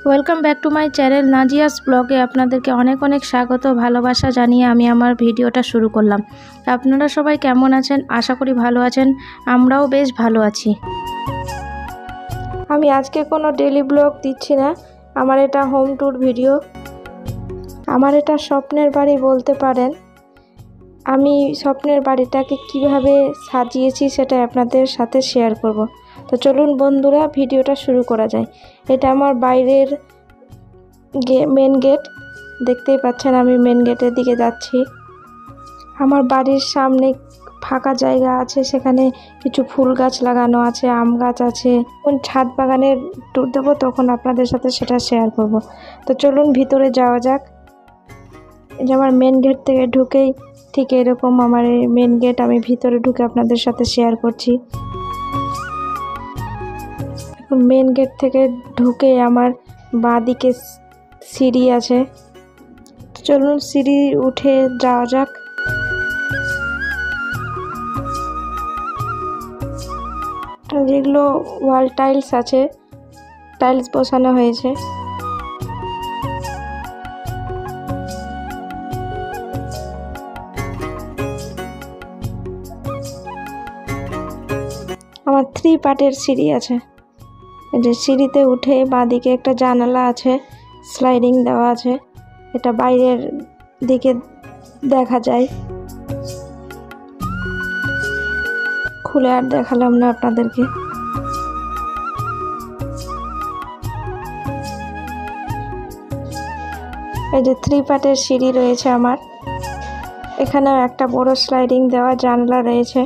Welcome back to my channel Nazia's ব্লগে আপনাদেরকে অনেক অনেক স্বাগত ভালোবাসা জানিয়ে আমি আমার ভিডিওটা শুরু করলাম। আপনারা সবাই কেমন আছেন? আশা করি ভালো আছেন। আমরাও বেশ ভালো আছি। আমি আজকে কোনো ডেইলি ব্লগ দিচ্ছি না, আমার এটা হোম ট্যুর ভিডিও। আমার এটা স্বপ্নের বাড়ি বলতে পারেন। আমি স্বপ্নের বাড়িটাকে কিভাবে সাজিয়েছি সেটা আপনাদের সাথে শেয়ার করব। তো চলুন বন্ধুরা, ভিডিওটা শুরু করা যায়। এটা আমার বাইরের মেন গেট, দেখতেই পাচ্ছেন আমি মেন গেটের দিকে যাচ্ছি। আমার বাড়ির সামনে ফাঁকা জায়গা আছে, সেখানে কিছু ফুল গাছ লাগানো আছে, আম গাছ আছে। যখন ছাদ বাগানের ট্যুর দেবো তখন আপনাদের সাথে সেটা শেয়ার করব। তো চলুন ভিতরে যাওয়া যাক। এই যে আমার মেন গেট থেকে ঢুকেই ঠিক এরকম আমার এই মেন গেট, আমি ভিতরে ঢুকে আপনাদের সাথে শেয়ার করছি। মেন গেট থেকে ঢুকে আমার বাঁদিকে সিঁড়ি আছে, চলুন সিঁড়ি উঠে যাওয়া যাক। যেগুলো ওয়াল টাইলস আছে, টাইলস বসানো হয়েছে। আমার 3 পার্টের সিঁড়ি আছে। এই যে সিঁড়িতে উঠে বাঁদিকে একটা জানালা আছে, স্লাইডিং দেওয়া আছে, এটা বাইরের দিকে দেখা যায়। খুলে আর দেখালাম না আপনাদেরকে। এই যে 3 পার্টের সিঁড়ি রয়েছে আমার। এখানেও একটা বড় স্লাইডিং দেওয়া জানলা রয়েছে।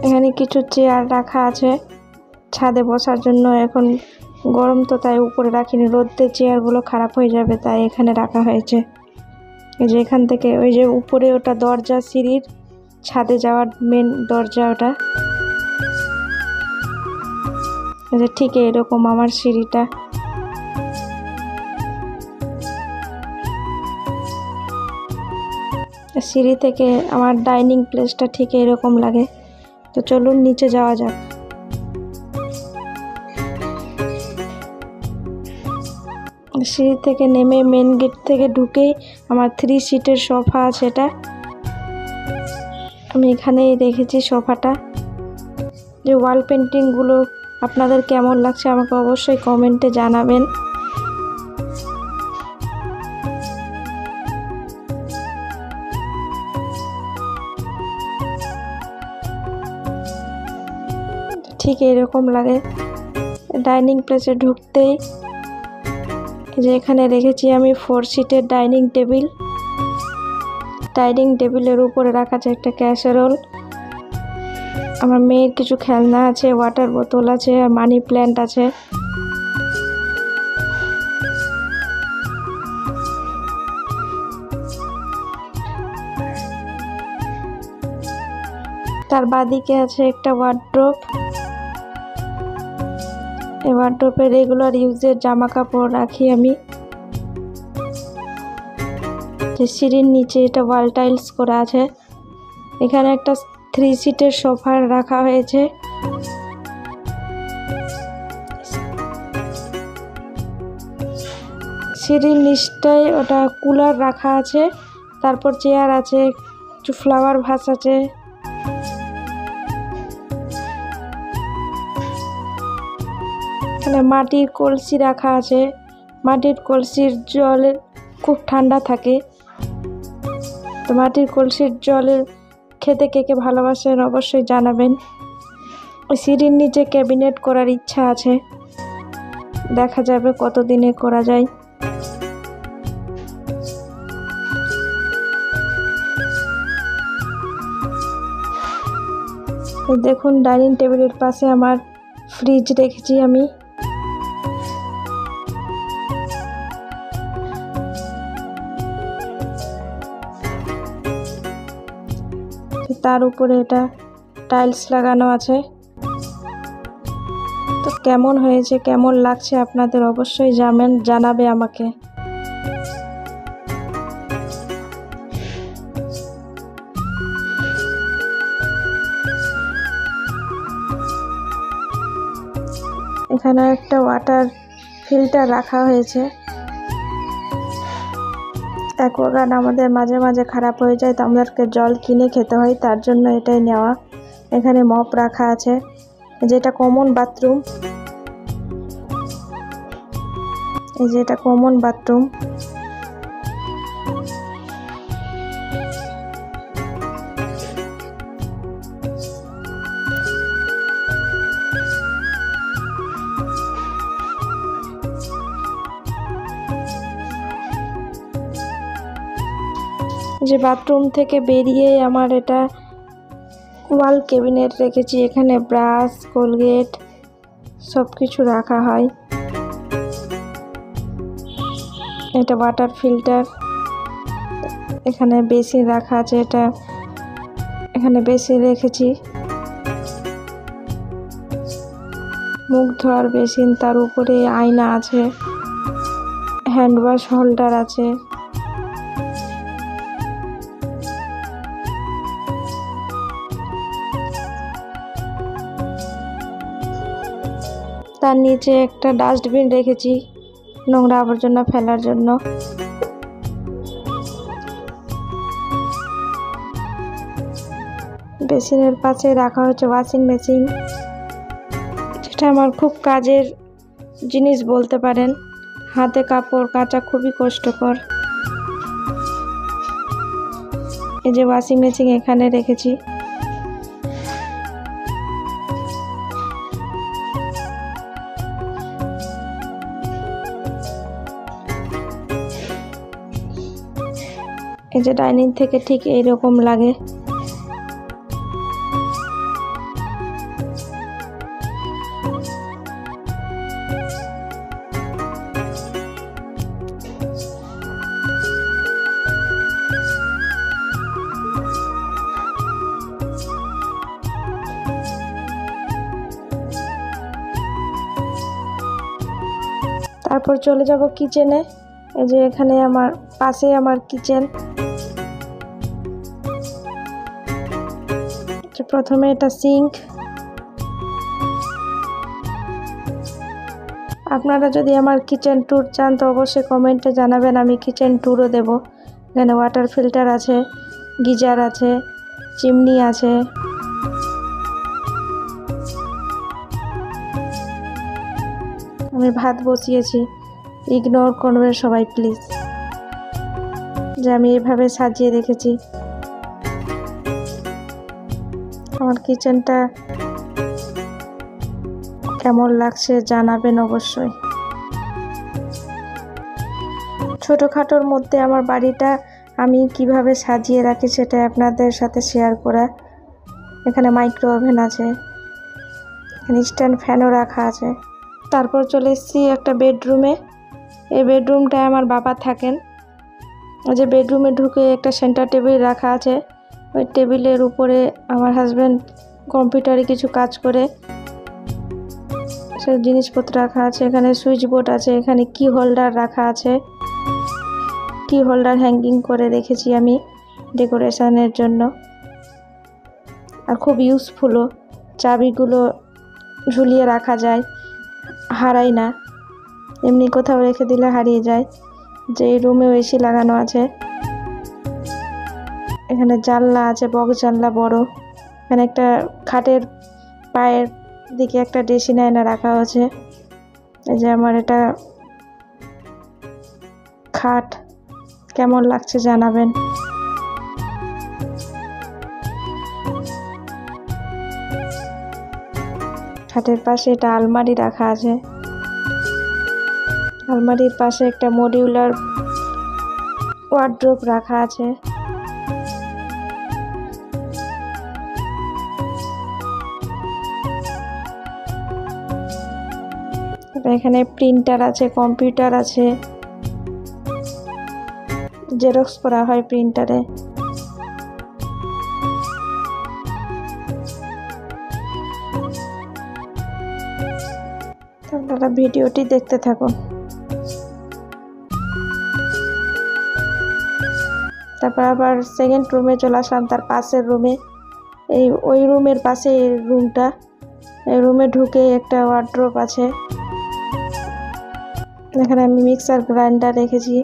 এখানে কিছু চেয়ার রাখা আছে ছাদে বসার জন্য। এখন গরম তো তাই উপরে রাখিনি, রোদে চেয়ারগুলো খারাপ হয়ে যাবে, তাই এখানে রাখা হয়েছে। এই যে এখান থেকে ওই যে উপরে ওটা দরজা, সিঁড়ির ছাদে যাওয়ার মেন দরজা ওটা। এই যে ঠিক এরকম আমার সিঁড়িটা। সিঁড়ি থেকে আমার ডাইনিং প্লেসটা ঠিক এরকম লাগে। তো চলুন নিচে যাওয়া যাক। সিঁড়ি থেকে নেমে মেন গেট থেকে ঢুকেই আমার 3 সিটের সোফা আছে। এটা আমি এখানেই রেখেছি সোফাটা। যে ওয়াল পেন্টিংগুলো আপনাদের কেমন লাগছে আমাকে অবশ্যই কমেন্টে জানাবেন। ঠিক এরকম লাগে। ডাইনিং প্লেসে ঢুকতেই যে এখানে রেখেছি আমি 4 সিটের ডাইনিং টেবিল। ডাইনিং টেবিলের উপরে রাখা আছে একটা ক্যাসারোল। আমার মেয়ের কিছু খেলনা আছে, ওয়াটার বোতল আছে, আর মানি প্ল্যান্ট আছে। তার বাঁদিকে আছে একটা ওয়ার্ড্রোব। এই ওয়ার্ড্রোবে রেগুলার ইউজের জামা কাপড় রাখি আমি। যে সিঁড়ির নিচে এটা ওয়াল টাইলস করা আছে। এখানে একটা 3 সিটের সোফা রাখা হয়েছে। সিঁড়ির নিচটায় ওটা কুলার রাখা আছে, তারপর চেয়ার আছে, কিছু ফ্লাওয়ার ভাস আছে। এখানে মাটির কলসি রাখা আছে। মাটির কলসির জল খুব ঠান্ডা থাকে, তো মাটির কলসির জলের খেতে কে কে ভালোবাসেন অবশ্যই জানাবেন। ওই সিঁড়ির নিচে ক্যাবিনেট করার ইচ্ছা আছে, দেখা যাবে কতদিনে করা যায়। দেখুন ডাইনিং টেবিলের পাশে আমার ফ্রিজ রেখেছি আমি। তার উপরে এটা টাইলস লাগানো আছে। তো কেমন হয়েছে, কেমন লাগছে আপনাদের অবশ্যই জানাবে আমাকে। এখানে একটা ওয়াটার ফিল্টার রাখা হয়েছে। অ্যাকোয়াগার্ড আমাদের মাঝে মাঝে খারাপ হয়ে যায়, তো আমাদেরকে জল কিনে খেতে হয়, তার জন্য এটাই নেওয়া। এখানে মপ রাখা আছে, যেটা কমন বাথরুম। এই যে এটা কমন বাথরুম। যে বাথরুম থেকে বেরিয়ে আমার এটা ওয়াল ক্যাবিনেট রেখেছি। এখানে ব্রাশ, কোলগেট সব কিছু রাখা হয়। এটা ওয়াটার ফিল্টার। এখানে বেসিন রাখা আছে, এটা এখানে বেসিন রেখেছি। মুখ ধোয়ার বেসিন, তার উপরে আয়না আছে, হ্যান্ড ওয়াশ হোল্ডার আছে। তার নিচে একটা ডাস্টবিন রেখেছি নোংরা আবর্জনা ফেলার জন্য। বেসিনের পাশে রাখা হয়েছে ওয়াশিং মেশিন, যেটা আমার খুব কাজের জিনিস বলতে পারেন। হাতে কাপড় কাচা খুবই কষ্টকর। এই যে ওয়াশিং মেশিন এখানে রেখেছি। এই যে ডাইনিং থেকে ঠিক এইরকম লাগে। তারপর চলে যাব কিচেনে। এই যে এখানে আমার পাশে আমার কিচেন। প্রথমে এটা সিঙ্ক। আপনারা যদি আমার কিচেন ট্যুর চান তো অবশ্যই কমেন্টে জানাবেন, আমি কিচেন ট্যুরও দেব। এখানে ওয়াটার ফিল্টার আছে, গিজার আছে, চিমনি আছে। আমি ভাত বসিয়েছি, ইগনোর করবেন সবাই প্লিজ, যে আমি এভাবে সাজিয়ে রেখেছি। আমার কিচেনটা কেমন লাগছে জানাবেন অবশ্যই। ছোটোখাটোর মধ্যে আমার বাড়িটা আমি কিভাবে সাজিয়ে রাখি সেটা আপনাদের সাথে শেয়ার করা। এখানে মাইক্রো ওভেন আছে, এখানে স্ট্যান্ড ফ্যানও রাখা আছে। তারপর চলে এসেছি একটা বেডরুমে। এই বেডরুমটায় আমার বাবা থাকেন। ওই যে বেডরুমে ঢুকে একটা সেন্টার টেবিল রাখা আছে, ওই টেবিলের উপরে আমার হাজব্যান্ড কম্পিউটারে কিছু কাজ করে, সে জিনিসপত্র রাখা আছে। এখানে সুইচ বোর্ড আছে, এখানে কি হোল্ডার রাখা আছে, কি হোল্ডার হ্যাঙ্গিং করে রেখেছি আমি ডেকোরেশনের জন্য। আর খুব ইউজফুলও, চাবিগুলো ঝুলিয়ে রাখা যায়, হারায় না, এমনি কোথাও রেখে দিলে হারিয়ে যায়। যে রুমেও এসি লাগানো আছে। এখানে জানলা আছে, বক্স জানলা বড়। এখানে একটা খাটের পায়ের দিকে একটা ড্রেসিং আয়না রাখা হয়েছে। এই যে আমার এটা খাট, কেমন লাগছে জানাবেন। খাটের পাশে এটা আলমারি রাখা আছে। আলমারির পাশে একটা মডিউলার ওয়ার্ড্রোব রাখা আছে। এখানে প্রিন্টার আছে, কম্পিউটার আছে, জেরক্স করা হয় প্রিন্টারে। আপনারা ভিডিওটি দেখতে থাকুন। তারপর আবার সেকেন্ড রুমে চলে আসলাম, তার পাশের রুমে। ওই রুমের পাশে এই রুমটা। এই রুমে ঢুকে একটা ওয়ার্ড্রোব আছে, এখানে আমি মিক্সার গ্রাইন্ডার রেখেছি।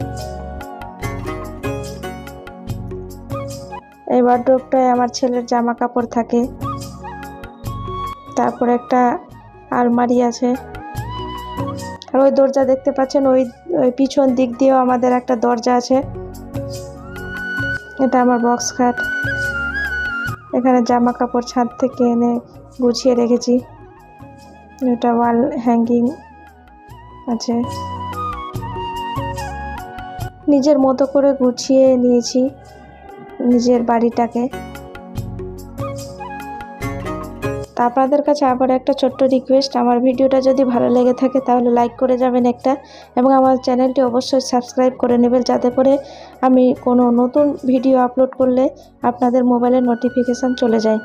এই ওয়ার্ড্রোবটায় আমার ছেলের জামা কাপড় থাকে। তারপর একটা আলমারি আছে, আর ওই দরজা দেখতে পাচ্ছেন, ওই পিছন দিক দিয়েও আমাদের একটা দরজা আছে। এটা আমার বক্স খাট, এখানে জামা কাপড় ছাদ থেকে এনে গুছিয়ে রেখেছি। এটা ওয়াল হ্যাঙ্গিং আছে, নিজের মতো করে গুছিয়ে নিয়েছি নিজের বাড়িটাকে। তা আপনাদের কাছে আবার একটা ছোট্ট রিকোয়েস্ট, আমার ভিডিওটা যদি ভালো লেগে থাকে তাহলে লাইক করে যাবেন একটা, এবং আমার চ্যানেলটি অবশ্যই সাবস্ক্রাইব করে নেবেন, যাতে করে আমি কোনো নতুন ভিডিও আপলোড করলে আপনাদের মোবাইলে নোটিফিকেশান চলে যায়।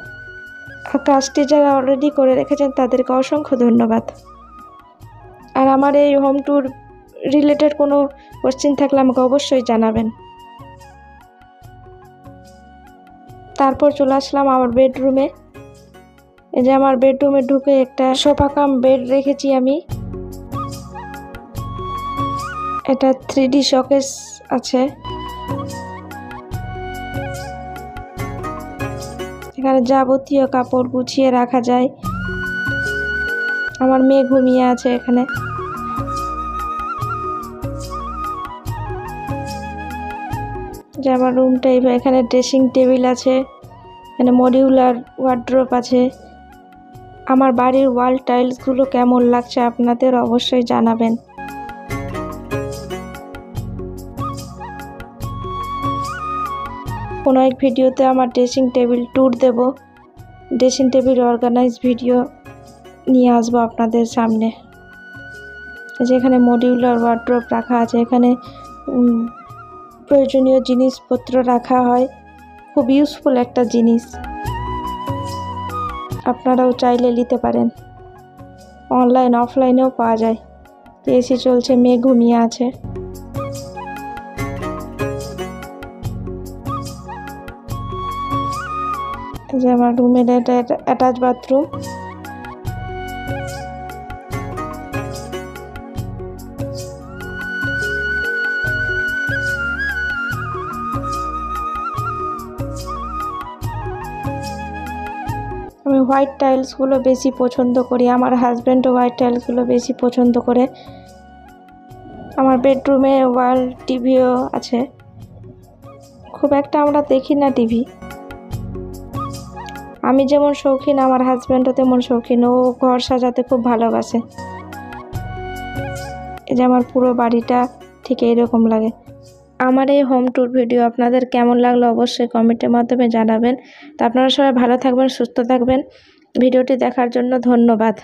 আর কাজটি যারা অলরেডি করে রেখেছেন তাদেরকে অসংখ্য ধন্যবাদ। আর আমার এই হোম ট্যুর রিলেটেড কোনো কোশ্চেন থাকলে আমাকে অবশ্যই জানাবেন। তারপর চলে আসলাম আমার বেডরুমে। এই যে আমার বেডরুমে ঢুকে একটা সোফা কাম বেড রেখেছি আমি। এটা 3D শোকেস আছে, এখানে যাবতীয় কাপড় গুছিয়ে রাখা যায়। আমার মেয়ে ঘুমিয়ে আছে এখানে। যে আমার রুমটা, এখানে ড্রেসিং টেবিল আছে, এখানে মডিউলার ওয়ার্ড্রোব আছে। আমার বাড়ির ওয়াল টাইলসগুলো কেমন লাগছে আপনাদের অবশ্যই জানাবেন। কোনো এক ভিডিওতে আমার ড্রেসিং টেবিল ট্যুর দেব, ড্রেসিং টেবিল অর্গানাইজ ভিডিও নিয়ে আসবো আপনাদের সামনে। যেখানে মডিউলার ওয়ার্ড্রোব রাখা আছে, এখানে প্রয়োজনীয় জিনিসপত্র রাখা হয়, খুব ইউজফুল একটা জিনিস, আপনারাও চাইলে নিতে পারেন। অনলাইন অফলাইনেও পাওয়া যায়। এসি চলছে, মেয়ে ঘুমিয়ে আছে। যে আমার রুমের এটা অ্যাটাচ বাথরুম। আমি হোয়াইট টাইলসগুলো বেশি পছন্দ করি, আমার হাজব্যান্ডও হোয়াইট টাইলসগুলো বেশি পছন্দ করে। আমার বেডরুমে ওয়াল টিভিও আছে, খুব একটা আমরা দেখি না টিভি। আমি যেমন শৌখিন, আমার হাজব্যান্ডও তেমন শৌখিন, ও ঘর সাজাতে খুব ভালোবাসে। এই যে আমার পুরো বাড়িটা ঠিক এইরকম লাগে। আমার এই হোম ট্যুর ভিডিও আপনাদের কেমন লাগলো অবশ্যই কমেন্টের মাধ্যমে জানাবেন। তা আপনারা সবাই ভালো থাকবেন, সুস্থ থাকবেন। ভিডিওটি দেখার জন্য ধন্যবাদ।